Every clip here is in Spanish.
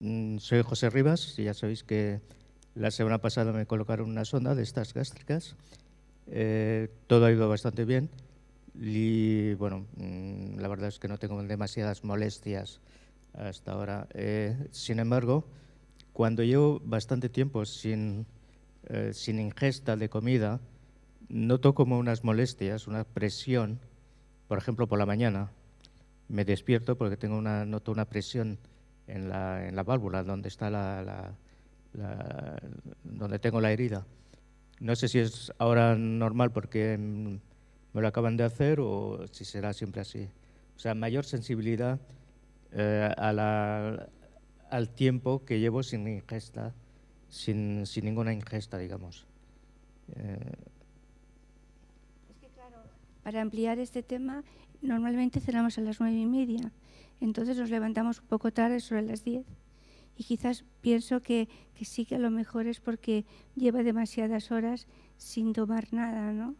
Soy José Rivas, y ya sabéis que la semana pasada me colocaron una sonda de estas gástricas. Todo ha ido bastante bien y bueno, la verdad es que no tengo demasiadas molestias hasta ahora. Sin embargo, cuando llevo bastante tiempo sin ingesta de comida, noto como unas molestias, una presión, por ejemplo, por la mañana. Me despierto porque noto una presión en la válvula donde está donde tengo la herida. No sé si es ahora normal porque me lo acaban de hacer o si será siempre así. O sea, mayor sensibilidad al tiempo que llevo sin ingesta, sin ninguna ingesta, digamos. Es que claro, para ampliar este tema, normalmente cenamos a las 9:30, entonces nos levantamos un poco tarde, sobre las 10. Y quizás pienso que sí, que a lo mejor es porque lleva demasiadas horas sin tomar nada, ¿no?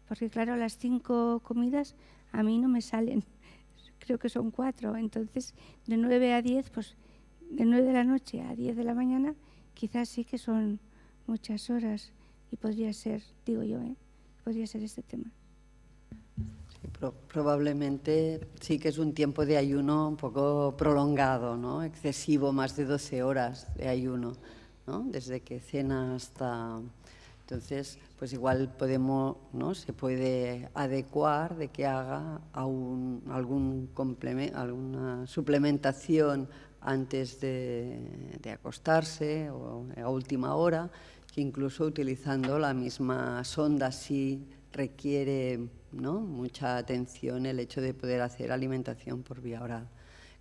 Porque claro, las 5 comidas a mí no me salen, creo que son 4. Entonces, de 9 a 10, pues de 9 de la noche a 10 de la mañana, quizás sí que son muchas horas. Y podría ser, digo yo, podría ser este tema. Sí, probablemente sí que es un tiempo de ayuno un poco prolongado, ¿no? Excesivo, más de 12 horas de ayuno, ¿no? Desde que cena hasta... Entonces, pues igual podemos, ¿no? Se puede adecuar de que haga alguna suplementación antes de acostarse o a última hora, que incluso utilizando la misma sonda sí requiere, ¿no?, mucha atención el hecho de poder hacer alimentación por vía oral.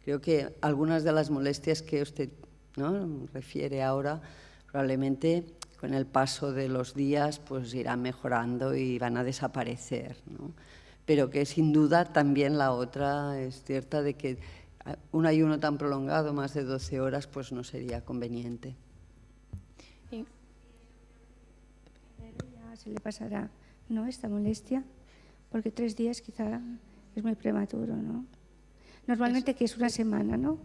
Creo que algunas de las molestias que usted, ¿no?, refiere ahora, probablemente con el paso de los días pues irán mejorando y van a desaparecer, ¿no? Pero que sin duda también la otra es cierta, de que un ayuno tan prolongado, más de 12 horas, pues no sería conveniente. Ya se le pasará, ¿no?, esta molestia, porque 3 días quizá es muy prematuro, ¿no? Normalmente que es una semana, ¿no?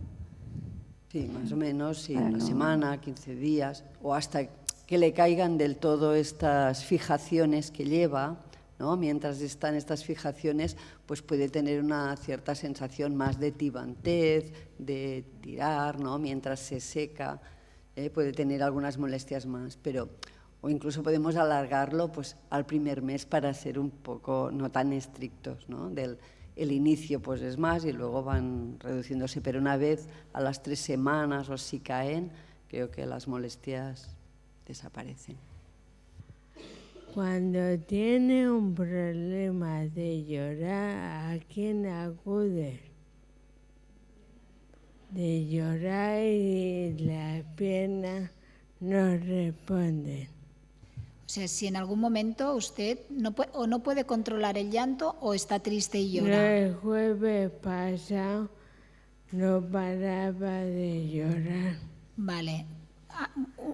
Sí, más o menos, sí, una semana, 15 días, o hasta que le caigan del todo estas fijaciones que lleva, ¿no? Mientras están estas fijaciones, pues puede tener una cierta sensación más de tibantez, de tirar, ¿no?, mientras se seca, puede tener algunas molestias más, pero... O incluso podemos alargarlo pues al primer mes para ser un poco no tan estrictos, ¿no? El inicio pues es más y luego van reduciéndose, pero una vez a las 3 semanas o si caen, creo que las molestias desaparecen. Cuando tiene un problema de llorar, ¿a quién acude? De llorar y las piernas no responden. O sea, si en algún momento usted no puede controlar el llanto o está triste y llora. El jueves pasado no paraba de llorar. Vale.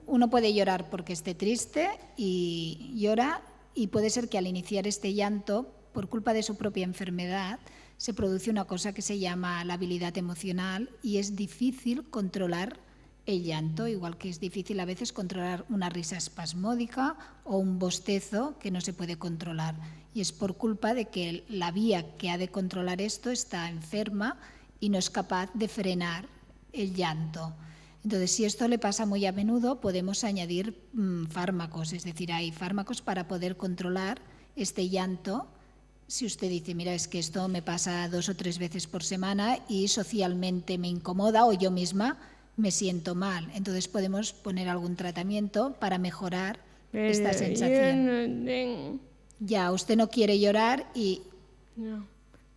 Uno puede llorar porque esté triste y llora, y puede ser que al iniciar este llanto, por culpa de su propia enfermedad, se produce una cosa que se llama labilidad emocional y es difícil controlar el llanto, igual que es difícil a veces controlar una risa espasmódica o un bostezo que no se puede controlar. Y es por culpa de que la vía que ha de controlar esto está enferma y no es capaz de frenar el llanto. Entonces, si esto le pasa muy a menudo, podemos añadir fármacos, es decir, hay fármacos para poder controlar este llanto. Si usted dice, mira, es que esto me pasa 2 o 3 veces por semana y socialmente me incomoda o yo misma me siento mal, entonces podemos poner algún tratamiento para mejorar esta sensación. Yo no tengo... Ya, usted no quiere llorar y...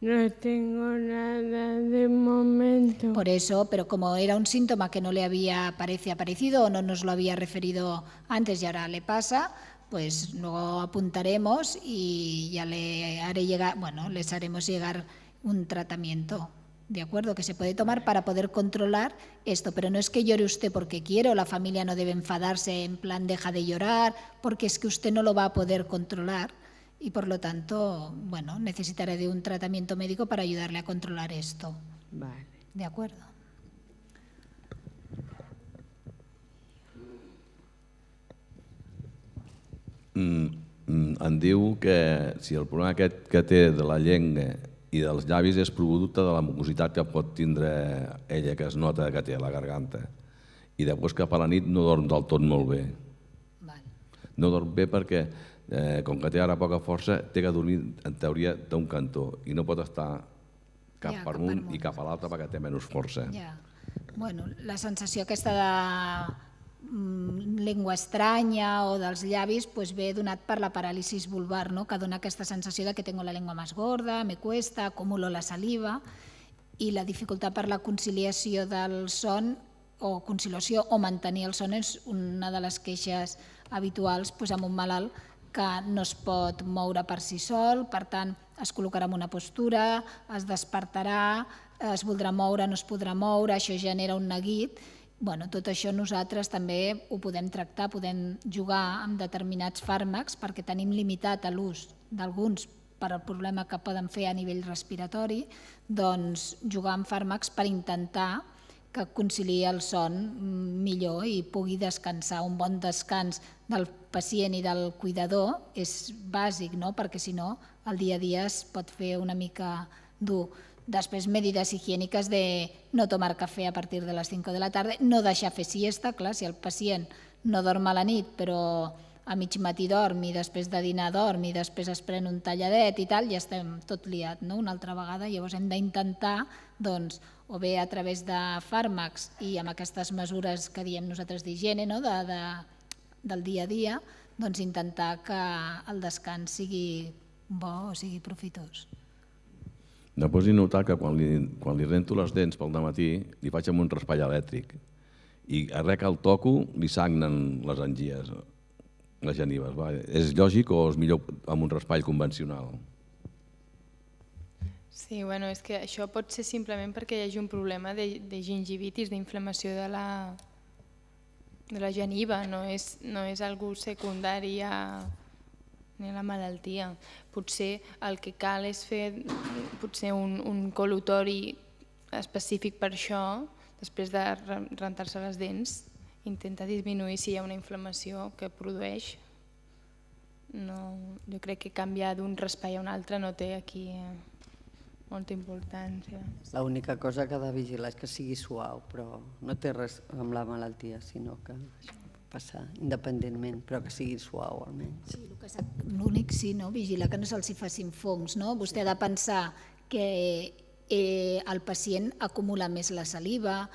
No tengo nada de momento. Por eso, pero como era un síntoma que no le había aparecido o no nos lo había referido antes y ahora le pasa, pues luego apuntaremos y ya le haré llegar, les haremos llegar un tratamiento, ¿de acuerdo?, que se puede tomar para poder controlar esto. Pero no es que llore usted porque quiere, o la familia no debe enfadarse en plan deja de llorar, porque es que usted no lo va a poder controlar. Y por lo tanto, necesitaré de un tratamiento médico para ayudarle a controlar esto. Vale. ¿De acuerdo? Em diu que si el problema aquest que té de la llengua i dels llavis és producte de la mucositat que pot tindre ella, que es nota que té a la garganta. I després cap a la nit no dorm del tot molt bé. No dorm bé perquè, com que té ara poca força, té que dormir, en teoria, d'un cantó i no pot estar cap per amunt i cap a l'altre perquè té menys força. Bueno, la sensació aquesta de llengua estranya o dels llavis ve donat per la paràlisi vulvar, que dona aquesta sensació de que tengo la lengua más gorda, me cuesta, acumulo la saliva, i la dificultat per la conciliació del son o conciliació o mantenir el son és una de les queixes habituals amb un malalt que no es pot moure per si sol, per tant es col·locarà en una postura, es despertarà, es voldrà moure, no es podrà moure, això genera un neguit. Tot això nosaltres també ho podem tractar, podem jugar amb determinats fàrmacs perquè tenim limitat l'ús d'alguns per al problema que poden fer a nivell respiratori, doncs jugar amb fàrmacs per intentar que conciliï el son millor i pugui descansar. Un bon descans del pacient i del cuidador és bàsic, perquè si no el dia a dia es pot fer una mica dur. Després, medidas higiénicas de no tomar café a partir de las 5 de la tarda, no deixar fer siesta, clar, si el pacient no dorm a la nit però a mig matí dorm i després de dinar dorm i després es pren un talladet i tal, ja estem tot liat una altra vegada. Llavors hem d'intentar, o bé a través de fàrmacs i amb aquestes mesures que diem nosaltres d'higiene del dia a dia, intentar que el descans sigui bo o sigui profitós. Després he notat que quan li rento les dents pel dematí li faig amb un raspall elèctric i a res que el toco li sagnen les engies, les genives. És lògic o és millor amb un raspall convencional? Sí, és que això pot ser simplement perquè hi hagi un problema de gingivitis, d'inflamació de la geniva, no és algú secundari ni la malaltia. Potser el que cal és fer un col·lutori específic per això, després de rentar-se les dents, intenta disminuir si hi ha una inflamació que produeix. Jo crec que canviar d'un raspall a un altre no té aquí molta importància. L'única cosa que ha de vigilar és que sigui suau, però no té res amb la malaltia, sinó que això passar independentment, però que sigui suau almenys. L'únic, sí, vigilar que no se'ls facin fongs. Vostè ha de pensar que el pacient acumula més la saliva,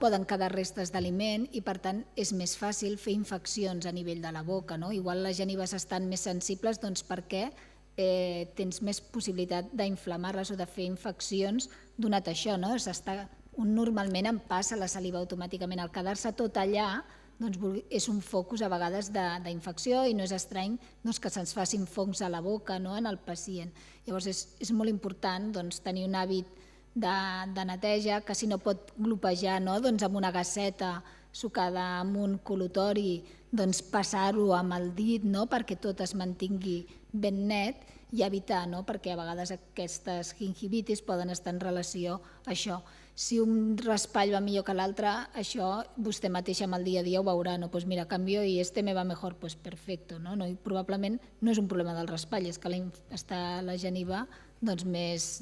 poden quedar restes d'aliment i per tant és més fàcil fer infeccions a nivell de la boca. Igual les genives estan més sensibles perquè tens més possibilitat d'inflamar-les o de fer infeccions donat això. Normalment em passa la saliva automàticament. Al quedar-se tot allà és un focus a vegades d'infecció i no és estrany que se'ns facin fongs a la boca en el pacient. Llavors és molt important tenir un hàbit de neteja, que si no pot glopejar amb una gasseta sucada amb un col·lutori, passar-ho amb el dit perquè tot es mantingui ben net i evitar, perquè a vegades aquestes gingivitis poden estar en relació a això. Si un raspall va millor que l'altre, això vostè mateix amb el dia a dia ho veurà. Doncs mira, canvio i este me va mejor, doncs perfecte. I probablement no és un problema del raspall, és que està la geniva més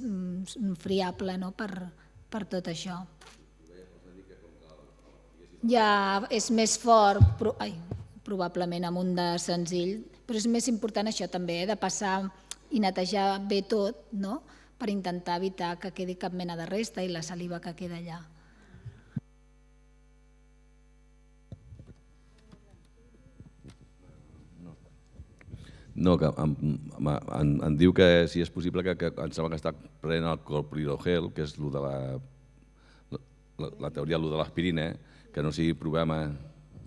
friable per tot això. Ja és més fort, probablement amb un de senzill, però és més important això també, de passar i netejar bé tot, per intentar evitar que quedi cap mena de resta i la saliva que queda allà. No, que em diu que si és possible que em sembla que està prenent el clopidogrel, que és la teoria de l'aspirina, que no sigui problema.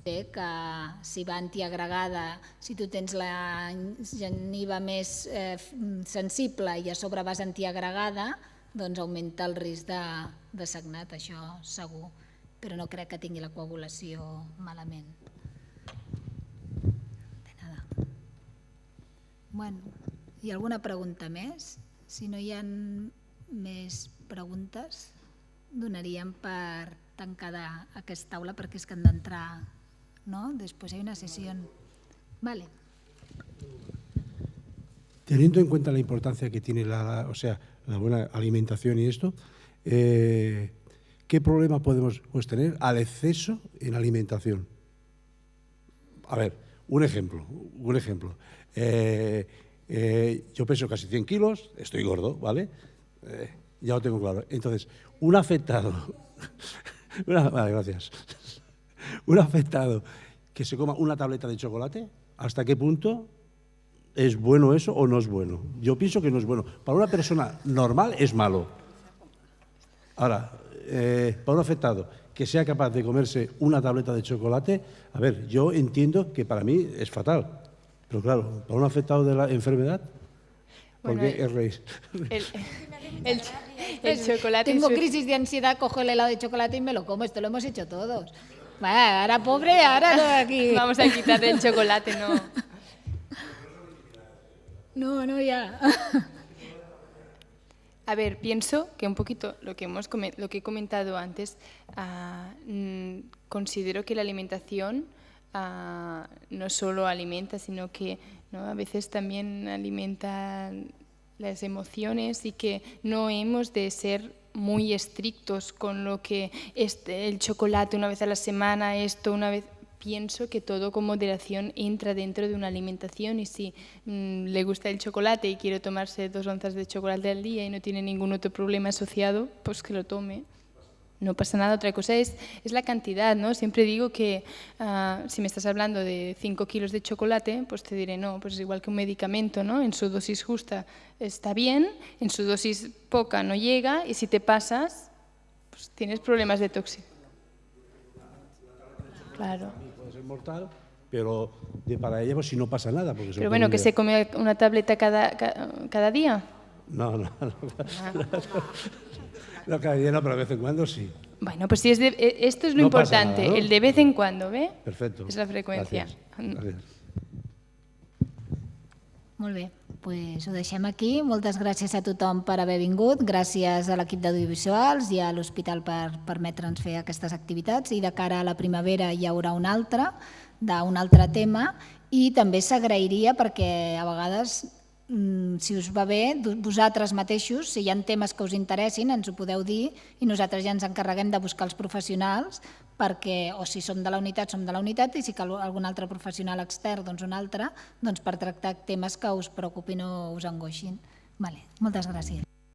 Que si va antiagregada, si tu tens la geniva més sensible i a sobre vas antiagregada, doncs augmenta el risc de sagnat, això segur, però no crec que tingui la coagulació malament. Hi ha alguna pregunta més? Si no hi ha més preguntes, donaríem per tancada aquesta aula perquè és que han d'entrar, ¿no? Després hi ha una sessió. Vale. Teniendo en cuenta la importancia que tiene la buena alimentación y esto, ¿qué problema podemos tener al exceso en alimentación? A ver, un ejemplo. Yo peso casi 100 kilos, estoy gordo, ¿vale? Ya lo tengo claro. Entonces, un afectado, vale, gracias. Un afectado que se coma una tableta de chocolate, ¿hasta qué punto es bueno eso o no es bueno? Yo pienso que no es bueno. Para una persona normal es malo. Ahora, para un afectado que sea capaz de comerse una tableta de chocolate, a ver, yo entiendo que para mí es fatal. Pero claro, para un afectado de la enfermedad, ¿por qué es reír? El chocolate... Tengo crisis de ansiedad, cojo el helado de chocolate y me lo como. Esto lo hemos hecho todos. Vaya, ahora pobre, ahora no aquí. Vamos a quitarle el chocolate, no. No, ya. A ver, pienso que un poquito lo que he comentado antes, considero que la alimentación no solo alimenta, sino que a veces también alimenta las emociones y que no hemos de ser muy estrictos con lo que el chocolate una vez a la semana, esto una vez... Pienso que todo con moderación entra dentro de una alimentación y si le gusta el chocolate y quiere tomarse 2 onzas de chocolate al día y no tiene ningún otro problema asociado, pues que lo tome. No pasa nada. Otra cosa es la cantidad, ¿no? Siempre digo que si me estás hablando de 5 kilos de chocolate, pues te diré no, pues es igual que un medicamento, ¿no? En su dosis justa está bien, en su dosis poca no llega y si te pasas, pues tienes problemas de toxicidad. Claro. Puede ser mortal, pero para ella pues si no pasa nada. Porque pero bueno, que se come una tableta cada día. No. No cada día no, pero de vez en cuando sí. Bueno, pues sí, esto es lo importante, nada, ¿no? El de vez en cuando, ¿ve? Perfecto. És la freqüència. Gràcies. Molt bé, doncs ho deixem aquí. Moltes gràcies a tothom per haver vingut, gràcies a l'equip d'audiovisuals i a l'hospital per permetre'ns fer aquestes activitats i de cara a la primavera hi haurà un altre, d'un altre tema i també s'agrairia perquè a vegades, si us va bé, vosaltres mateixos, si hi ha temes que us interessin, ens ho podeu dir i nosaltres ja ens encarreguem de buscar els professionals perquè, o si som de la unitat, som de la unitat i si cal algun altre professional extern, doncs un altre, per tractar temes que us preocupin o us angoixin. Moltes gràcies.